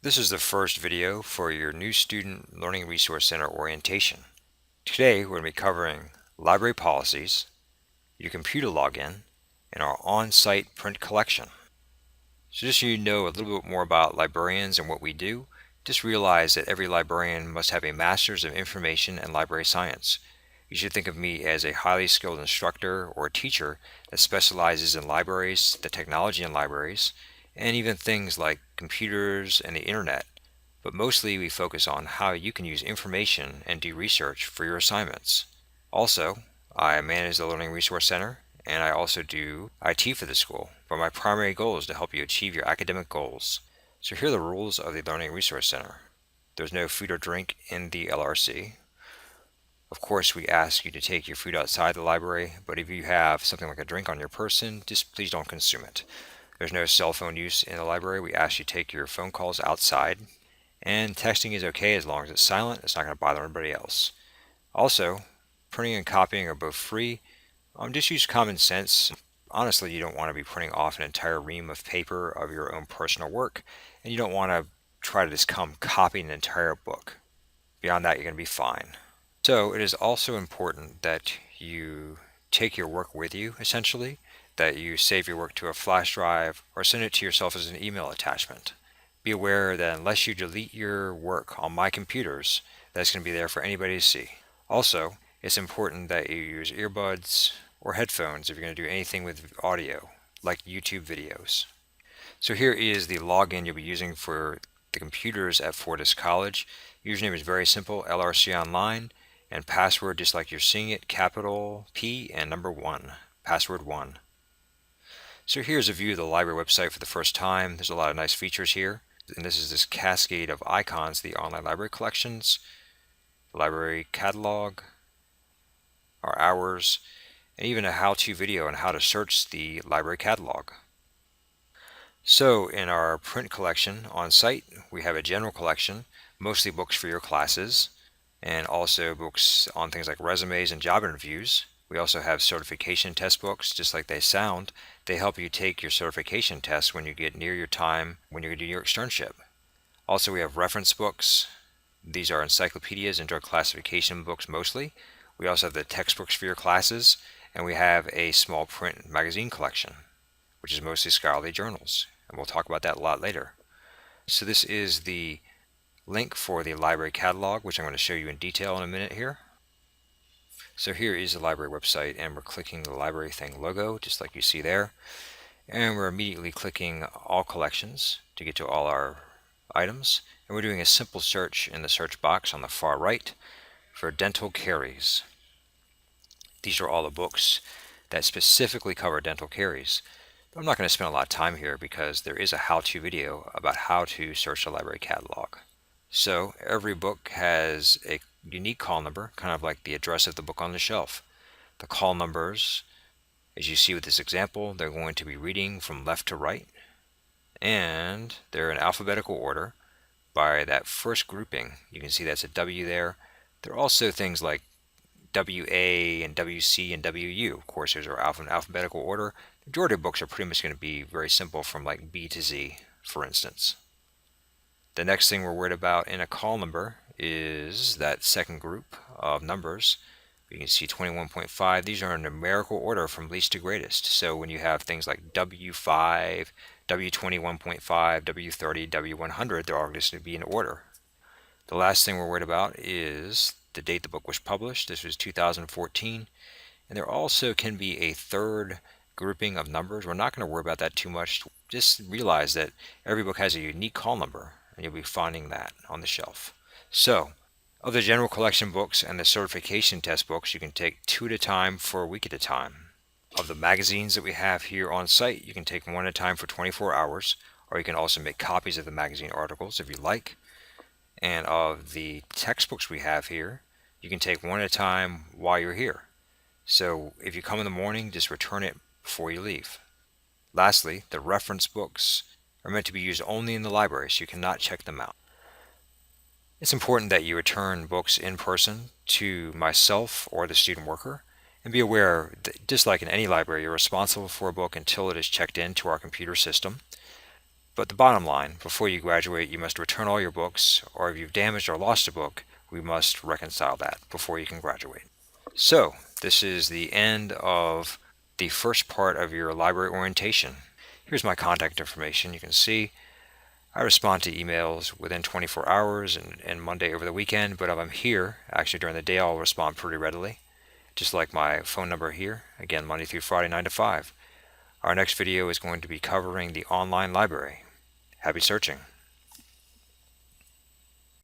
This is the first video for your new Student Learning Resource Center orientation. Today we're going to be covering library policies, your computer login, and our on-site print collection. So just so you know a little bit more about librarians and what we do, just realize that every librarian must have a Master's of Information and Library Science. You should think of me as a highly skilled instructor or teacher that specializes in libraries, the technology in libraries, and even things like computers and the internet. But mostly we focus on how you can use information and do research for your assignments. Also, I manage the Learning Resource Center, and I also do IT for the school, but my primary goal is to help you achieve your academic goals. So here are the rules of the Learning Resource Center. There's no food or drink in the LRC. Of course, we ask you to take your food outside the library, but if you have something like a drink on your person, just please don't consume it. There's no cell phone use in the library. We ask you to take your phone calls outside, and texting is okay as long as it's silent. It's not going to bother anybody else. Also, printing and copying are both free. Just use common sense. Honestly, you don't want to be printing off an entire ream of paper of your own personal work, and you don't want to try to just come copying an entire book. Beyond that, you're going to be fine. So it is also important that you take your work with you, essentially, that you save your work to a flash drive or send it to yourself as an email attachment. Be aware that unless you delete your work on my computers, that's going to be there for anybody to see. Also, it's important that you use earbuds or headphones if you're going to do anything with audio, like YouTube videos. So here is the login you'll be using for the computers at Fortis College. Username is very simple, LRC Online, and password just like you're seeing it, capital P and number 1, password 1. So here's a view of the library website for the first time. There's a lot of nice features here. And this is this cascade of icons, the online library collections, library catalog, our hours, and even a how-to video on how to search the library catalog. So in our print collection on site, we have a general collection, mostly books for your classes, and also books on things like resumes and job interviews. We also have certification test books, just like they sound. They help you take your certification test when you get near your time when you're going to do your externship. Also, we have reference books. These are encyclopedias and drug classification books mostly. We also have the textbooks for your classes, and we have a small print magazine collection, which is mostly scholarly journals, and we'll talk about that a lot later. So this is the link for the library catalog, which I'm going to show you in detail in a minute here. So here is the library website, and we're clicking the library thing logo, just like you see there. And we're immediately clicking all collections to get to all our items. And we're doing a simple search in the search box on the far right for dental caries. These are all the books that specifically cover dental caries. But I'm not going to spend a lot of time here because there is a how-to video about how to search the library catalog. So every book has a unique call number, kind of like the address of the book on the shelf. The call numbers, as you see with this example, they're going to be reading from left to right, and they're in alphabetical order by that first grouping. You can see that's a W there. There are also things like WA and WC and WU. Of course, those are in alphabetical order. The majority of books are pretty much going to be very simple from like B to Z, for instance. The next thing we're worried about in a call number is that second group of numbers. You can see 21.5. These are in numerical order from least to greatest. So when you have things like W5, W21.5, W30, W100, they're all just going to be in order. The last thing we're worried about is the date the book was published. This was 2014. And there also can be a third grouping of numbers. We're not going to worry about that too much. Just realize that every book has a unique call number, and you'll be finding that on the shelf. So, of the general collection books and the certification test books, you can take 2 at a time for a week at a time. Of the magazines that we have here on site, you can take 1 at a time for 24 hours, or you can also make copies of the magazine articles if you like. And of the textbooks we have here, you can take 1 at a time while you're here. So if you come in the morning, just return it before you leave. Lastly, the reference books are meant to be used only in the library, so you cannot check them out. It's important that you return books in person to myself or the student worker, and be aware that just like in any library, you're responsible for a book until it is checked into our computer system. But the bottom line, before you graduate, you must return all your books, or if you've damaged or lost a book, we must reconcile that before you can graduate. So, this is the end of the first part of your library orientation. Here's my contact information. You can see I respond to emails within 24 hours and Monday over the weekend, but if I'm here, actually during the day, I'll respond pretty readily, just like my phone number here, again, Monday through Friday, 9 to 5. Our next video is going to be covering the online library. Happy searching.